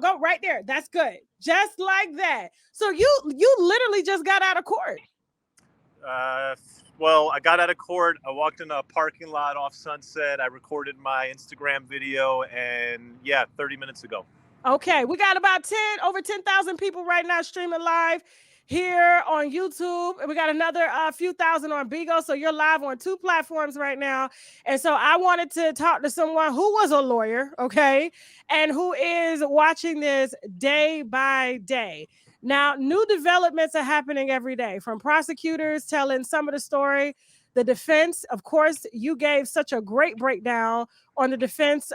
go right there. That's good. Just like that. So you literally just got out of court. Well, I got out of court. I walked in a parking lot off Sunset. I recorded my Instagram video, and yeah, 30 minutes ago. Okay, we got about over 10,000 people right now streaming live here on YouTube. We got another few thousand on Bigo. So you're live on 2 platforms right now. And so I wanted to talk to someone who was a lawyer, okay, and who is watching this day by day. Now, new developments are happening every day, from prosecutors telling some of the story. The defense, of course, you gave such a great breakdown on the defense,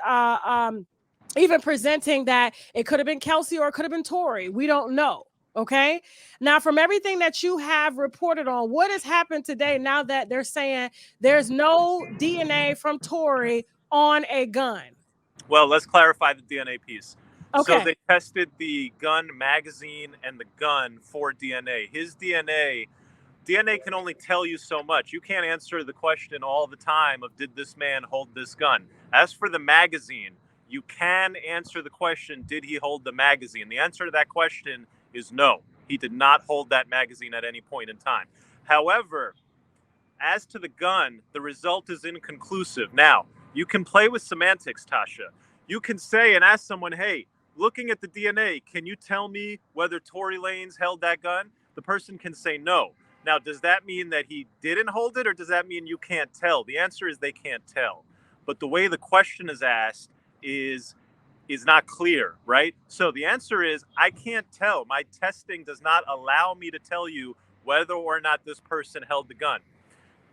even presenting that it could have been Kelsey or it could have been Tori. We don't know. Okay. Now, from everything that you have reported on, what has happened today now that they're saying there's no DNA from Tori on a gun? Well, let's clarify the DNA piece. Okay. So they tested the gun magazine and the gun for DNA. His DNA can only tell you so much. You can't answer the question all the time of, did this man hold this gun? As for the magazine, you can answer the question, did he hold the magazine? The answer to that question is no. He did not hold that magazine at any point in time. However, as to the gun, the result is inconclusive. Now, you can play with semantics, Tasha. You can say and ask someone, hey, looking at the DNA, can you tell me whether Tory Lanez held that gun? The person can say no. Now, does that mean that he didn't hold it, or does that mean you can't tell? The answer is they can't tell. But the way the question is asked is not clear, right? So the answer is, I can't tell. My testing does not allow me to tell you whether or not this person held the gun.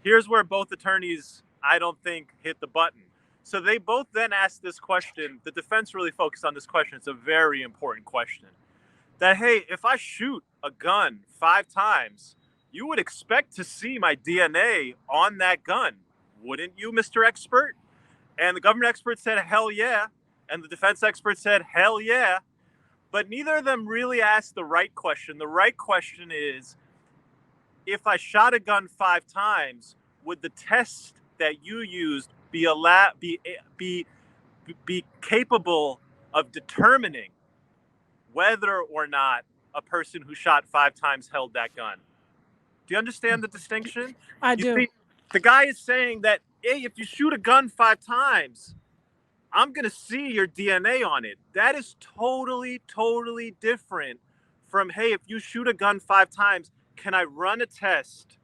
Here's where both attorneys, I don't think, hit the button. So they both then asked this question. The defense really focused on this question. It's a very important question. That, hey, if I shoot a gun 5 times, you would expect to see my DNA on that gun, wouldn't you, Mr. Expert? And the government expert said, hell yeah. And the defense expert said, hell yeah. But neither of them really asked the right question. The right question is, if I shot a gun 5 times, would the test that you used be capable of determining whether or not a person who shot 5 times held that gun? Do you understand the distinction? I do. See, the guy is saying that, hey, if you shoot a gun 5 times, I'm going to see your DNA on it. That is totally, totally different from, hey, if you shoot a gun 5 times, can I run a test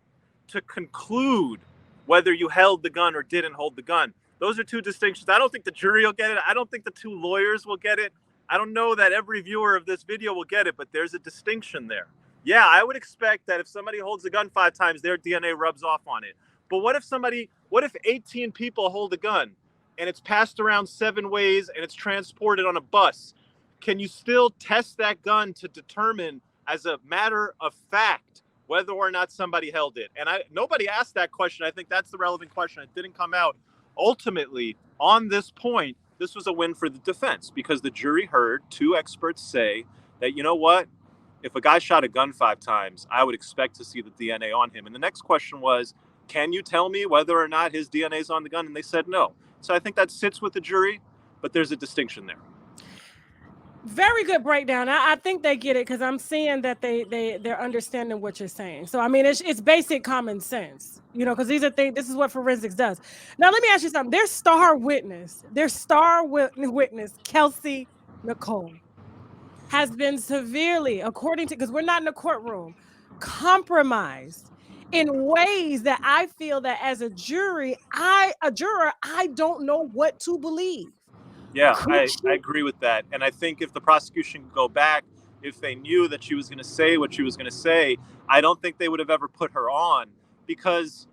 to conclude whether you held the gun or didn't hold the gun? Those are 2 distinctions. I don't think the jury will get it. I don't think the 2 lawyers will get it. I don't know that every viewer of this video will get it, but there's a distinction there. Yeah, I would expect that if somebody holds a gun 5 times, their DNA rubs off on it. But what if 18 people hold a gun and it's passed around 7 ways and it's transported on a bus? Can you still test that gun to determine, as a matter of fact, whether or not somebody held it? And nobody asked that question. I think that's the relevant question. It didn't come out. Ultimately, on this point, this was a win for the defense, because the jury heard 2 experts say that, you know what? If a guy shot a gun 5 times, I would expect to see the DNA on him. And the next question was, can you tell me whether or not his DNA is on the gun? And they said no. So I think that sits with the jury, but there's a distinction there. Very good breakdown. I think they get it, because I'm seeing that they're understanding what you're saying. So I mean, it's basic common sense, because these are things. This is what forensics does. Now let me ask you something. Their star witness, Kelsey Nicole, has been severely, according to, because we're not in a courtroom, compromised in ways that I feel that as a juror, I don't know what to believe. Yeah, I agree with that. And I think if the prosecution could go back, if they knew that she was going to say what she was going to say, I don't think they would have ever put her on, because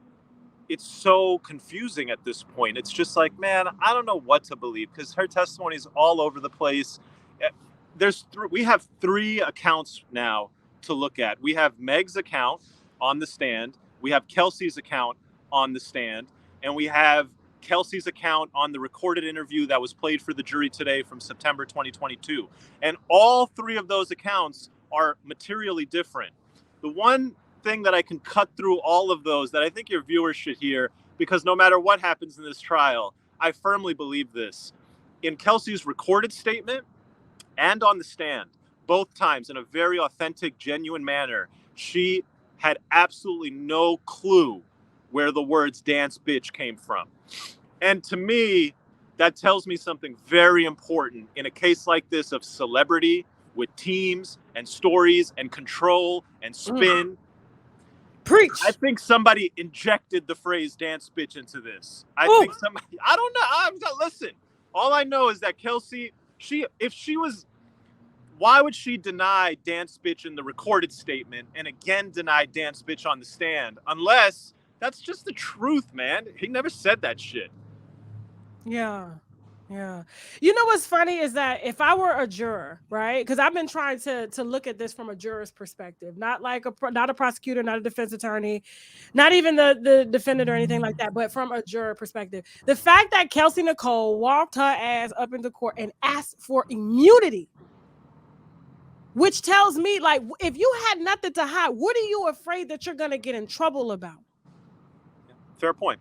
it's so confusing at this point. It's just like, man, I don't know what to believe, because her testimony is all over the place. We have 3 accounts now to look at. We have Meg's account on the stand. We have Kelsey's account on the stand. And we have Kelsey's account on the recorded interview that was played for the jury today from September 2022. And all 3 of those accounts are materially different. The one thing that I can cut through all of those that I think your viewers should hear, because no matter what happens in this trial, I firmly believe this. In Kelsey's recorded statement, and on the stand, both times in a very authentic, genuine manner, she had absolutely no clue where the words dance bitch came from. And to me, that tells me something very important in a case like this of celebrity with teams and stories and control and spin. I Preach. think somebody injected the phrase dance bitch into this. I Ooh. think somebody, I don't know. Listen, all I know is that Kelsey, if she was, why would she deny dance bitch in the recorded statement and again deny dance bitch on the stand? Unless that's just the truth, man. He never said that shit. Yeah. Yeah. You know what's funny is that if I were a juror, right? Because I've been trying to look at this from a juror's perspective, not like not a prosecutor, not a defense attorney, not even the defendant or anything like that, but from a juror perspective. The fact that Kelsey Nicole walked her ass up into court and asked for immunity, which tells me, like, if you had nothing to hide, what are you afraid that you're gonna get in trouble about? Fair point.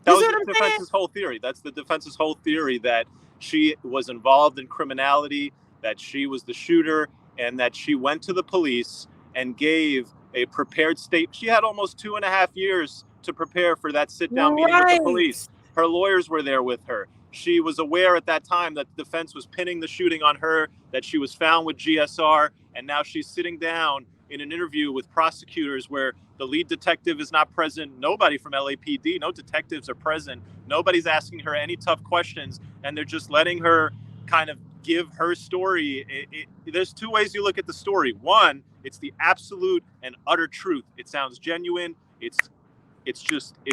That You see was what the I'm saying? defense's whole theory. That's the defense's whole theory, that she was involved in criminality, that she was the shooter, and that she went to the police and gave a prepared statement. She had almost 2.5 years to prepare for that sit-down meeting with the Right. police. Her lawyers were there with her. She was aware at that time that the defense was pinning the shooting on her, that she was found with GSR, and now she's sitting down in an interview with prosecutors where the lead detective is not present. Nobody from LAPD, no detectives are present. Nobody's asking her any tough questions, and they're just letting her kind of give her story. There's two ways you look at the story. One, it's the absolute and utter truth. It sounds genuine. It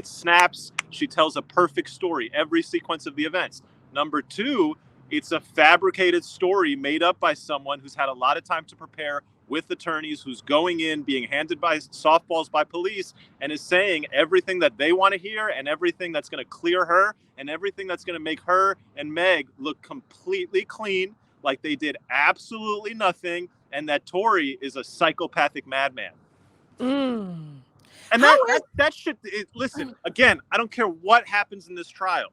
snaps. She tells a perfect story, every sequence of the events. Number two, it's a fabricated story made up by someone who's had a lot of time to prepare with attorneys, who's going in, being handed by softballs by police, and is saying everything that they want to hear and everything that's going to clear her and everything that's going to make her and Meg look completely clean, like they did absolutely nothing, and that Tory is a psychopathic madman. Mm. And that shit. Listen, again, I don't care what happens in this trial.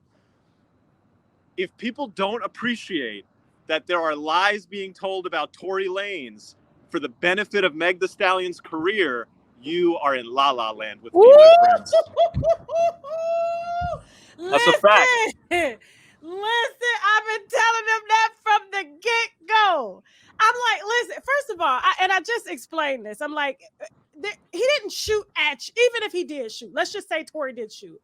If people don't appreciate that there are lies being told about Tory Lanez for the benefit of Meg Thee Stallion's career, you are in La La Land with me, my friends. That's a fact. Listen, I've been telling them that from the get-go. I'm like, listen, first of all, I just explained this. I'm like, he didn't shoot at you, even if he did shoot. Let's just say Tory did shoot.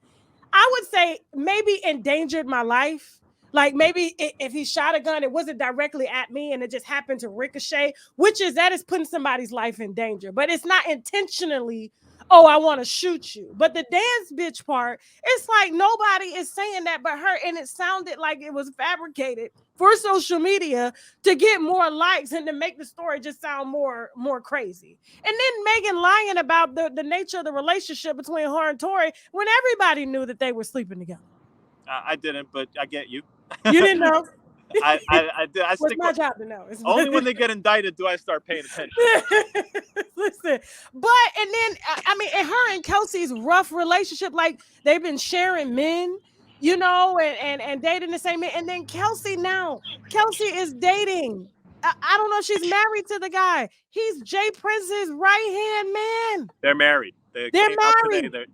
I would say maybe endangered my life. Like maybe if he shot a gun, it wasn't directly at me and it just happened to ricochet, that is putting somebody's life in danger. But it's not intentionally, oh, I want to shoot you. But the dance bitch part, it's like nobody is saying that but her. And it sounded like it was fabricated for social media to get more likes and to make the story just sound more crazy. And then Megan lying about the nature of the relationship between her and Tory when everybody knew that they were sleeping together. I didn't, but I get you. You didn't know? I did. I What's stick my with, job to know? only when they get indicted do I start paying attention. Listen, and then I mean, and her and Kelsey's rough relationship, like they've been sharing men, you know, and dating the same man. And then Kelsey is dating. I don't know if she's married to the guy. He's Jay Prince's right-hand man. They're married. They're married. Today.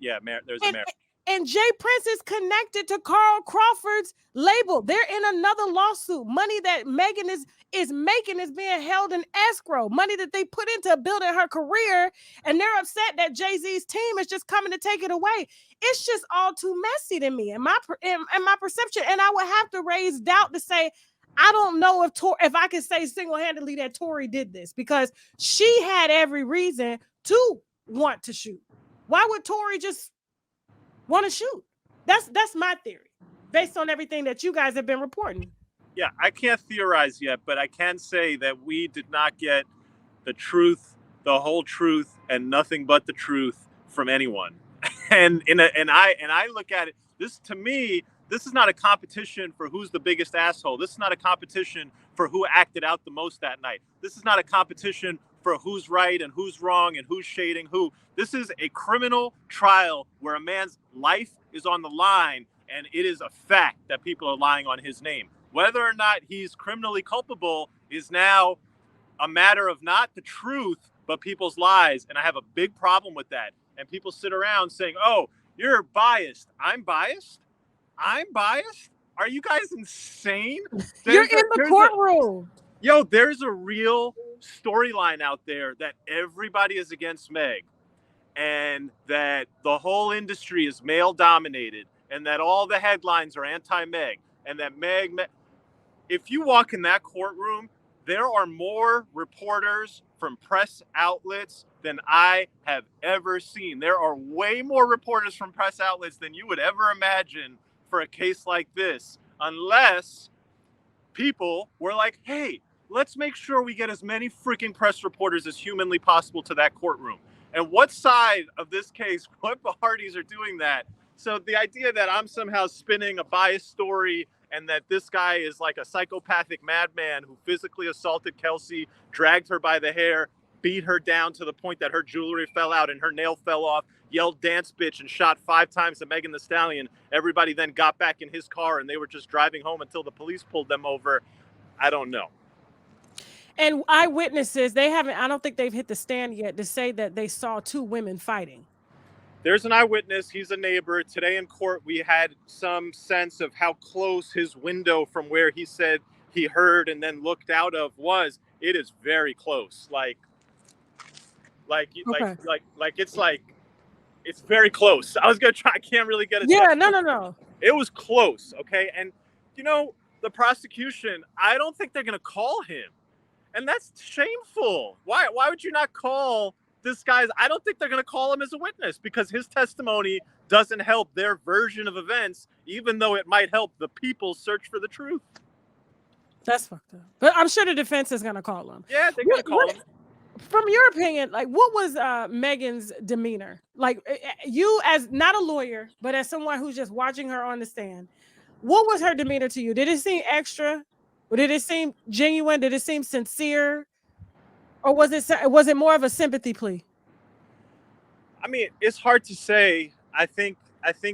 There's a marriage. And Jay Prince is connected to Carl Crawford's label. They're in another lawsuit. Money that Megan is making is being held in escrow. Money that they put into building her career, and they're upset that Jay-Z's team is just coming to take it away. It's just all too messy to me, in my perception. And I would have to raise doubt to say, I don't know if I can say single-handedly that Tory did this, because she had every reason to want to shoot. Why would Tory just want to shoot? That's my theory, based on everything that you guys have been reporting. Yeah, I can't theorize yet, but I can say that we did not get the truth, the whole truth, and nothing but the truth from anyone. And I look at it. This, to me, this is not a competition for who's the biggest asshole. This is not a competition for who acted out the most that night. This is not a competition for who's right and who's wrong and who's shading who. This is a criminal trial where a man's life is on the line, and it is a fact that people are lying on his name. Whether or not he's criminally culpable is now a matter of not the truth, but people's lies. And I have a big problem with that. And people sit around saying, oh, you're biased. I'm biased? I'm biased? Are you guys insane? You're in the courtroom. There's a real storyline out there that everybody is against Meg, and that the whole industry is male dominated, and that all the headlines are anti-Meg, and that if you walk in that courtroom, there are more reporters from press outlets than I have ever seen. There are way more reporters from press outlets than you would ever imagine for a case like this, unless people were like, hey, let's make sure we get as many freaking press reporters as humanly possible to that courtroom. And what side of this case, what parties are doing that? So the idea that I'm somehow spinning a biased story and that this guy is like a psychopathic madman who physically assaulted Kelsey, dragged her by the hair, beat her down to the point that her jewelry fell out and her nail fell off, yelled dance bitch, and shot 5 times at Megan Thee Stallion. Everybody then got back in his car and they were just driving home until the police pulled them over. I don't know. And eyewitnesses, I don't think they've hit the stand yet to say that they saw 2 women fighting. There's an eyewitness. He's a neighbor. Today in court, we had some sense of how close his window from where he said he heard and then looked out of was. It is very close. It's very close. I was going to try. I can't really get it. Yeah, no. It was close. Okay. And, the prosecution, I don't think they're going to call him. And that's shameful. Why would you not call this guy's? I don't think they're going to call him as a witness because his testimony doesn't help their version of events, even though it might help the people search for the truth. That's fucked up. But I'm sure the defense is going to call him. Yeah, they're going to call him. From your opinion, what was Megan's demeanor? You as not a lawyer, but as someone who's just watching her on the stand, what was her demeanor to you? Did it seem extra? Or did it seem genuine? Did it seem sincere? Or was it more of a sympathy plea? I mean, it's hard to say. I think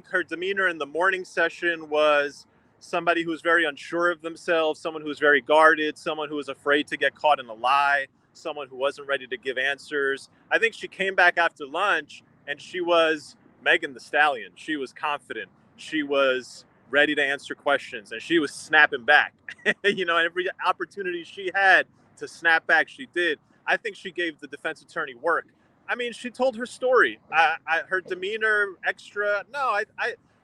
her demeanor in the morning session was somebody who was very unsure of themselves, someone who was very guarded, someone who was afraid to get caught in a lie, someone who wasn't ready to give answers. I think she came back after lunch and she was Megan Thee Stallion. She was confident. She was ready to answer questions and she was snapping back. Every opportunity she had to snap back, she did. I think she gave the defense attorney work. I mean, she told her story. Her demeanor extra. No,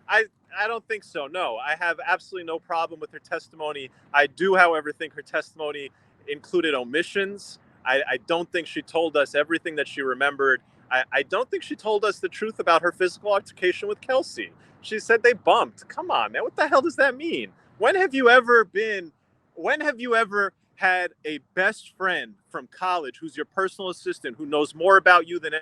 I don't think so. No, I have absolutely no problem with her testimony. I do, however, think her testimony included omissions. I don't think she told us everything that she remembered. I don't think she told us the truth about her physical altercation with Kelsey. She said they bumped. Come on, man. What the hell does that mean? When have you ever had a best friend from college who's your personal assistant, who knows more about you than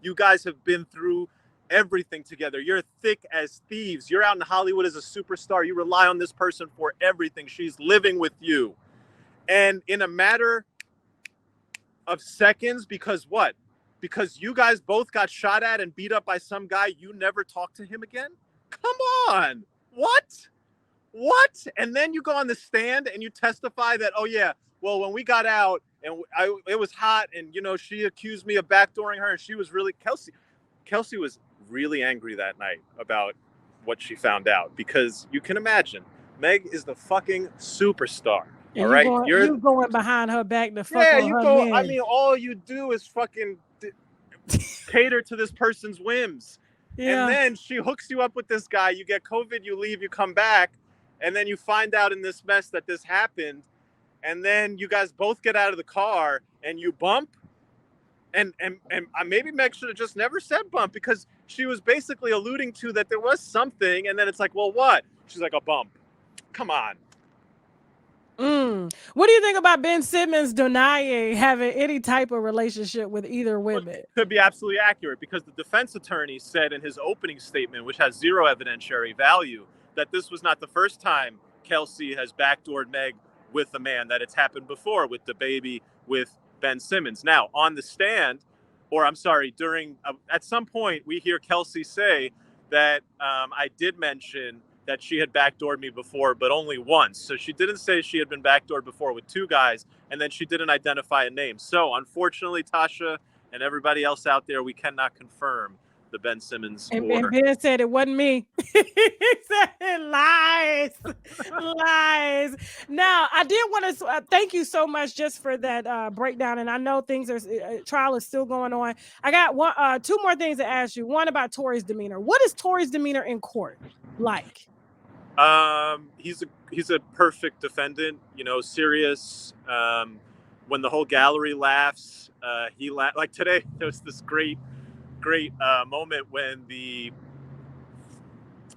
you guys have been through everything together? You're thick as thieves. You're out in Hollywood as a superstar. You rely on this person for everything. She's living with you. And in a matter of seconds, because what? Because you guys both got shot at and beat up by some guy, you never talked to him again? Come on. What? And then you go on the stand and you testify that, oh yeah, well, when we got out and it was hot and, she accused me of backdooring her and she was really, Kelsey was really angry that night about what she found out, because you can imagine Meg is the fucking superstar. And all right. You're going behind her back to fuck on her man. I mean, all you do is fucking cater to this person's whims. Yeah. And then she hooks you up with this guy. You get COVID, you leave, you come back. And then you find out in this mess that this happened. And then you guys both get out of the car and you bump. And maybe Meg should have just never said bump, because she was basically alluding to that there was something. And then it's like, well, what? She's like, a bump. Come on. What do you think about Ben Simmons denying having any type of relationship with either women? It could be absolutely accurate, because the defense attorney said in his opening statement, which has zero evidentiary value, that this was not the first time Kelsey has backdoored Meg with a man, that it's happened before with the baby with Ben Simmons. Now, on the stand, at some point, we hear Kelsey say that I did mention that she had backdoored me before, but only once. So she didn't say she had been backdoored before with 2 guys. and then she didn't identify a name. So unfortunately, Tasha and everybody else out there, we cannot confirm the Ben Simmons And or Ben said it wasn't me. He said lies, lies. Now, I did want to thank you so much just for that breakdown. And I know things are trial is still going on. I got two more things to ask you. One about Tory's demeanor. What is Tory's demeanor in court like? he's a perfect defendant, serious. When the whole gallery laughs, he like today there was this great moment when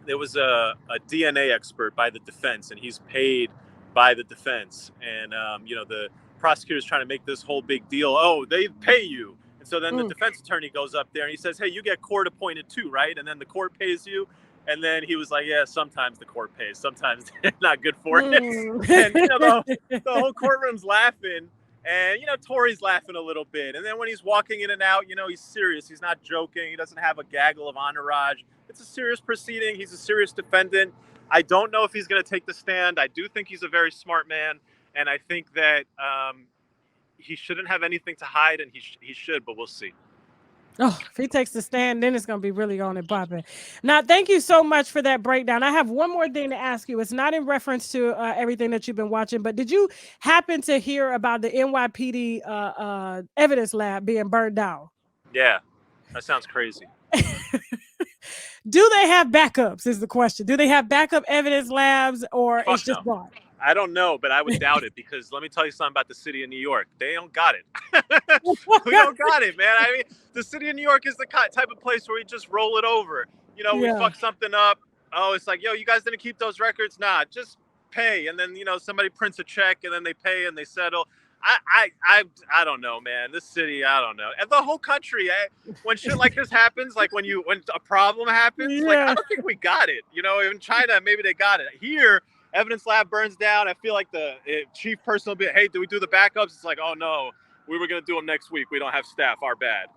there was a DNA expert by the defense, and he's paid by the defense, and the prosecutor's trying to make this whole big deal. Oh, they pay you. And so then the defense attorney goes up there and he says, hey, you get court appointed too, right? And then the court pays you. And then he was like, yeah, sometimes the court pays, sometimes they're not good for it. And the whole courtroom's laughing, and Tory's laughing a little bit. And then when he's walking in and out, he's serious. He's not joking. He doesn't have a gaggle of entourage. It's a serious proceeding. He's a serious defendant. I don't know if he's going to take the stand. I do think he's a very smart man, and I think that he shouldn't have anything to hide, and he should, but we'll see. Oh, if he takes the stand, then it's going to be really on and popping. Now, thank you so much for that breakdown. I have one more thing to ask you. It's not in reference to everything that you've been watching, but did you happen to hear about the NYPD evidence lab being burned down? Yeah, that sounds crazy. Do they have backups is the question. Do they have backup evidence labs, or it's just gone? I don't know, but I would doubt it, because let me tell you something about the city of New York. They don't got it. We don't got it, man. I mean, the city of New York is the type of place where we just roll it over. We fuck something up. Oh, it's like, yo, you guys didn't keep those records? Nah, just pay. And then, somebody prints a check, and then they pay and they settle. I don't know, man. This city, I don't know. And the whole country, when shit like this happens, like when a problem happens, like I don't think we got it. In China, maybe they got it. Here, evidence lab burns down. I feel like the chief person will be, hey, do we do the backups? It's like, oh no, we were gonna do them next week. We don't have staff. Our bad.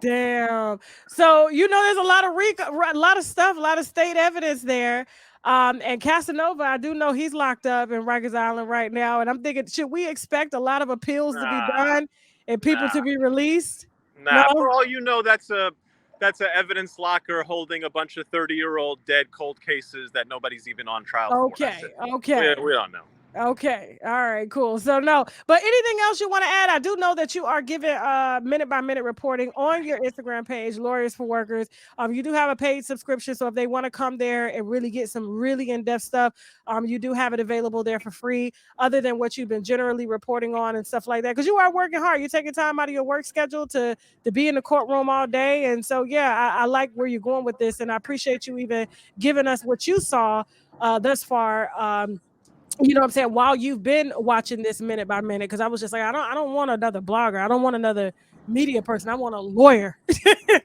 Damn. So there's a lot of stuff, a lot of state evidence there. And Casanova, I do know he's locked up in Rikers Island right now. And I'm thinking, should we expect a lot of appeals to be done and people to be released? Nah, no? For all you know, that's an evidence locker holding a bunch of 30-year-old dead cold cases that nobody's even on trial for. Okay. We don't know. Okay. All right, cool. So no, but anything else you want to add? I do know that you are giving minute by minute reporting on your Instagram page, Lawyers for Workers. You do have a paid subscription, so if they want to come there and really get some really in-depth stuff, you do have it available there for free, other than what you've been generally reporting on and stuff like that, because you are working hard. You're taking time out of your work schedule to be in the courtroom all day. And so I like where you're going with this, and I appreciate you even giving us what you saw thus far. You know what I'm saying? While you've been watching this minute by minute, because I was just like, I don't want another blogger. I don't want another media person. I want a lawyer.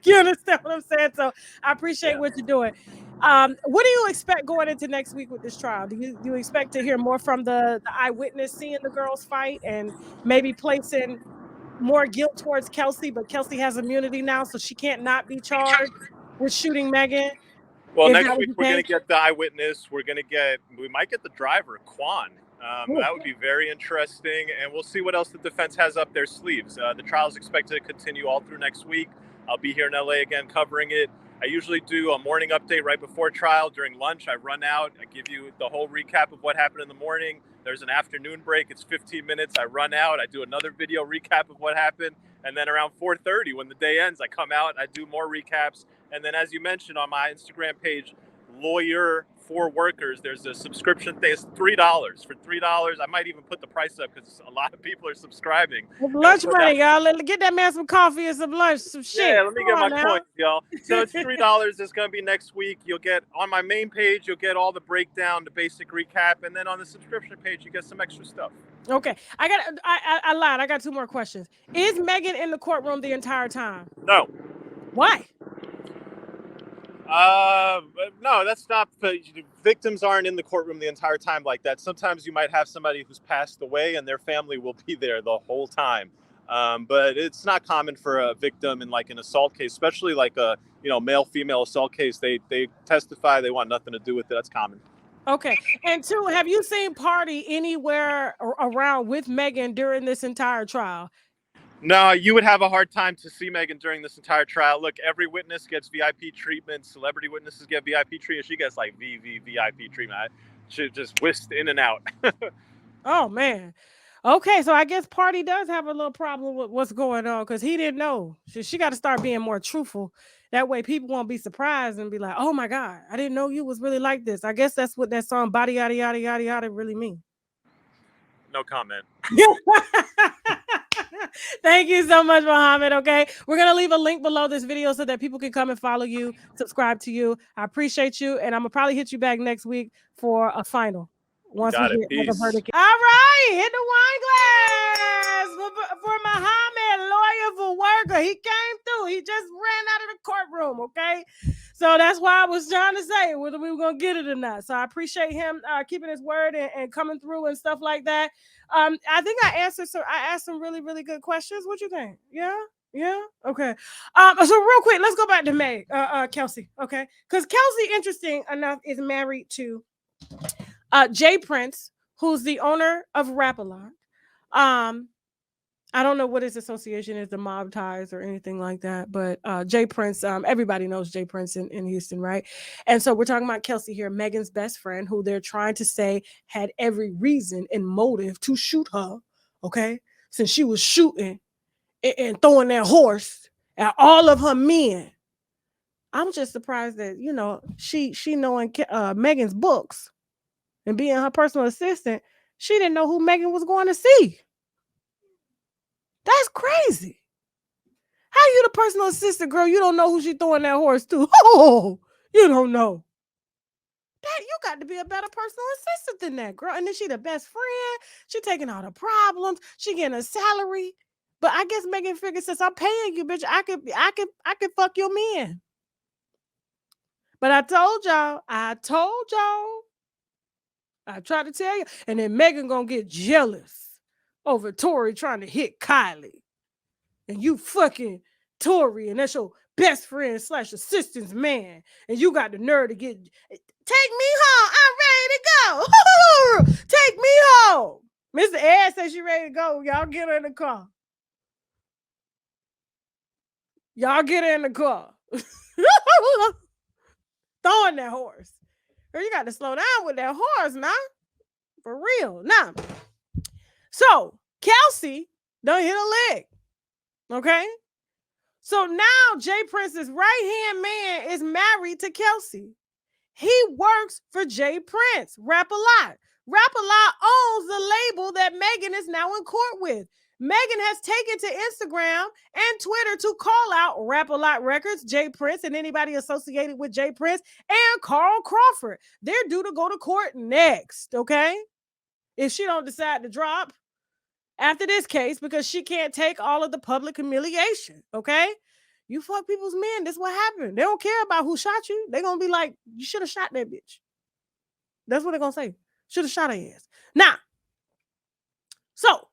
You understand what I'm saying? So I appreciate what you're doing. What do you expect going into next week with this trial? Do you expect to hear more from the eyewitness seeing the girls fight and maybe placing more guilt towards Kelsey, but Kelsey has immunity now, so she can't not be charged with shooting Megan? Well, next week we're going to get the eyewitness. We might get the driver, Quan. That would be very interesting, and we'll see what else the defense has up their sleeves. The trial is expected to continue all through next week. I'll be here in LA again covering it. I usually do a morning update right before trial. During lunch, I run out. I give you the whole recap of what happened in the morning. There's an afternoon break. It's 15 minutes. I run out. I do another video recap of what happened. And then around 4:30, when the day ends, I come out. I do more recaps. And then, as you mentioned on my Instagram page, Lawyer for Workers, there's a subscription thing. It's $3. For $3, I might even put the price up because a lot of people are subscribing. Lunch money, y'all. Get that man some coffee and some lunch, some shit. Yeah, let me get my coins, y'all. So it's $3. It's going to be next week. You'll get on my main page, you'll get all the breakdown, the basic recap. And then on the subscription page, you get some extra stuff. Okay. I lied. I got two more questions. Is Megan in the courtroom the entire time? No. Why? No, that's not. Victims aren't in the courtroom the entire time like that. Sometimes you might have somebody who's passed away and their family will be there the whole time. But it's not common for a victim in like an assault case, especially like a male-female assault case. They testify they want nothing to do with it. That's common. Okay. And two, have you seen Party anywhere around with Megan during this entire trial? No, you would have a hard time to see Megan during this entire trial. Look, every witness gets VIP treatment. Celebrity witnesses get VIP treatment. She gets like VIP treatment. She just whisked in and out. Oh man. Okay, so I guess Party does have a little problem with what's going on because he didn't know. She got to start being more truthful. That way, people won't be surprised and be like, "Oh my God, I didn't know you was really like this." I guess that's what that song "Body Yada Yada Yada Yada" really means. No comment. Thank you so much, Mohammed. Okay, we're gonna leave a link below this video so that people can come and follow you, subscribe to you. I appreciate you, and I'm gonna probably hit you back next week for a final. You Once we got it. get what the Peace. verdict is. All right, hit the wine glass for Muhammad, lawyer for worker. He came through. He just ran out of the courtroom. Okay, so that's why I was trying to say whether we were gonna get it or not. So I appreciate him keeping his word and coming through and stuff like that. I think I answered. So I asked some really, really good questions. What you think? Yeah. Yeah. Okay. So real quick, let's go back to Meg, Kelsey. Okay, because Kelsey, interesting enough, is married to Jay Prince, who's the owner of Rap-A-Lot. I don't know what his association is, the mob ties or anything like that, but Jay Prince, everybody knows Jay Prince in Houston, right? And so we're talking about Kelsey here, Megan's best friend, who they're trying to say had every reason and motive to shoot her, okay? Since she was shooting and throwing that horse at all of her men. I'm just surprised that, she knowing Megan's books and being her personal assistant, she didn't know who Megan was going to see. That's crazy. How you the personal assistant, girl? You don't know who she throwing that horse to. Oh, you don't know. That you got to be a better personal assistant than that, girl. And then she the best friend. She taking all the problems. She getting a salary. But I guess Megan figured since I'm paying you, bitch, I could fuck your man. But I told y'all, I tried to tell you. And then Megan gonna get jealous over Tori trying to hit Kylie. And you fucking Tori, and that's your best friend / assistant's man. And you got the nerve to get, take me home. I'm ready to go. Take me home. Mr. Ed says she ready to go. Y'all get her in the car. Y'all get her in the car. Throwing that horse. Girl, you got to slow down with that horse now. For real. Now, so Kelsey done hit a leg. Okay? So now Jay Prince's right-hand man is married to Kelsey. He works for Jay Prince, Rap-A-Lot. Rap-A-Lot owns the label that Megan is now in court with. Megan has taken to Instagram and Twitter to call out Rap-A-Lot Records, Jay Prince, and anybody associated with Jay Prince, and Carl Crawford. They're due to go to court next, okay? If she don't decide to drop after this case, because she can't take all of the public humiliation, okay? You fuck people's men, this what happened. They don't care about who shot you. They're going to be like, you should have shot that bitch. That's what they're going to say. Should have shot her ass. Now, so,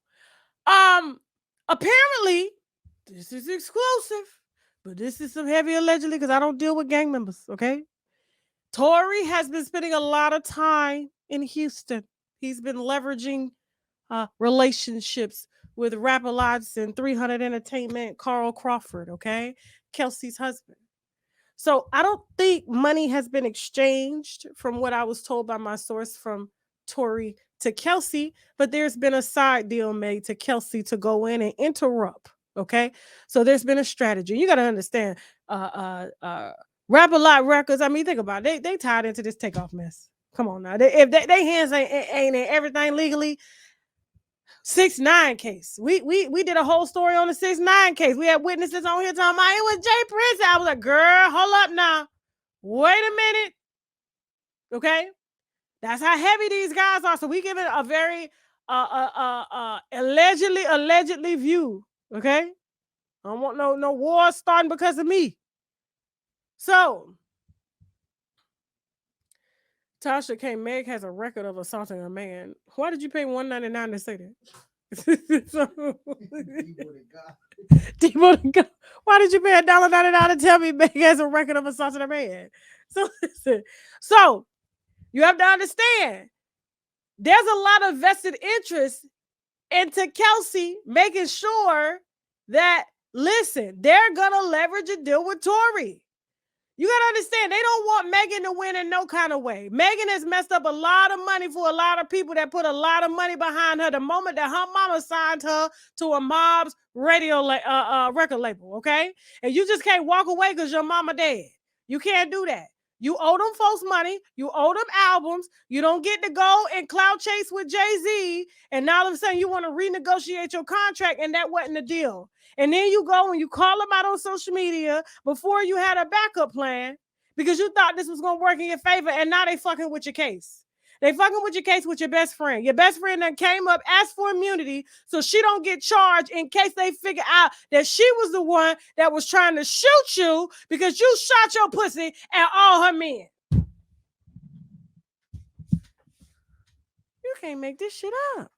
apparently, this is exclusive, but this is some heavy allegedly because I don't deal with gang members, okay? Tori has been spending a lot of time in Houston. He's been leveraging relationships with Rap-A-Lots and 300 Entertainment, Carl Crawford, okay? Kelsey's husband. So I don't think money has been exchanged from what I was told by my source from Tori to Kelsey, but there's been a side deal made to Kelsey to go in and interrupt, okay? So there's been a strategy. You got to understand, Rap-A-Lot Records, I mean, think about it. They tied into this takeoff mess. Come on now. If they hands ain't in everything legally, 6ix9ine case. We did a whole story on the 6ix9ine case. We had witnesses on here talking about it was Jay Prince. I was like, girl, hold up now. Wait a minute. Okay. That's how heavy these guys are. So we give it a very allegedly view. Okay. I don't want no war starting because of me. So Tasha K. Meg has a record of assaulting a man. Why did you pay $1.99 to say that? Why did you pay $1.99 to tell me Meg has a record of assaulting a man? So listen. So You have to understand, there's a lot of vested interest into Kelsey making sure that, listen, they're going to leverage a deal with Tory. You got to understand, they don't want Megan to win in no kind of way. Megan has messed up a lot of money for a lot of people that put a lot of money behind her the moment that her mama signed her to a mob's record label, okay? And you just can't walk away because your mama dead. You can't do that. You owe them folks money. You owe them albums. You don't get to go and cloud chase with Jay-Z. And now all of a sudden you want to renegotiate your contract, and that wasn't the deal. And then you go and you call them out on social media before you had a backup plan because you thought this was going to work in your favor, and now they fucking with your case. They fucking with your case with your best friend. Your best friend that came up, asked for immunity so she don't get charged in case they figure out that she was the one that was trying to shoot you because you shot your pussy at all her men. You can't make this shit up.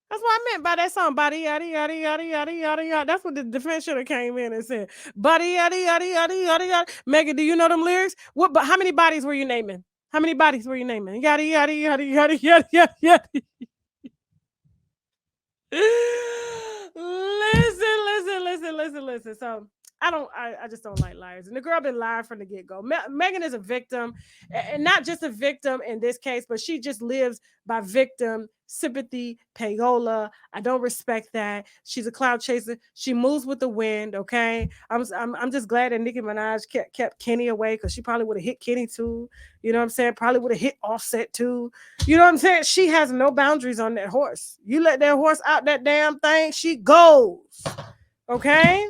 That's what I meant by that song, body yada yada yada yada yada yada. That's what the defense should have came in and said, body yada yada yada yada yada. Megan, do you know them lyrics? What? But how many bodies were you naming? How many bodies were you naming? Yada yada yada yada yada yada yada. Listen. So I just don't like liars. And the girl been lying from the get-go. Megan is a victim, and not just a victim in this case, but she just lives by victim sympathy, payola. I don't respect that. She's a cloud chaser. She moves with the wind, okay? I'm just glad that Nicki Minaj kept Kenny away, because she probably would have hit Kenny too. You know what I'm saying? Probably would have hit Offset too. You know what I'm saying? She has no boundaries on that horse. You let that horse out that damn thing, she goes. Okay?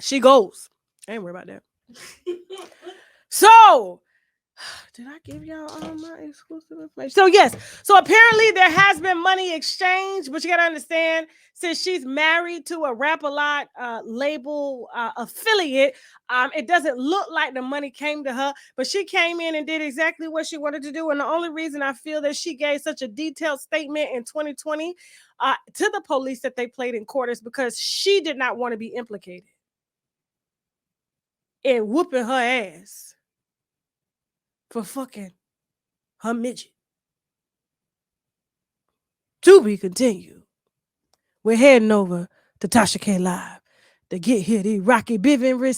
She goes. I ain't worried about that. So, did I give y'all all my exclusive information? So, yes. So, apparently there has been money exchanged, but you got to understand, since she's married to a Rap-A-Lot label affiliate, it doesn't look like the money came to her, but she came in and did exactly what she wanted to do. And the only reason I feel that she gave such a detailed statement in 2020 to the police that they played in court is because she did not want to be implicated in whooping her ass for fucking her midget. To be continued. We're heading over to Tasha K Live to get here these Rocky Bivin receipts.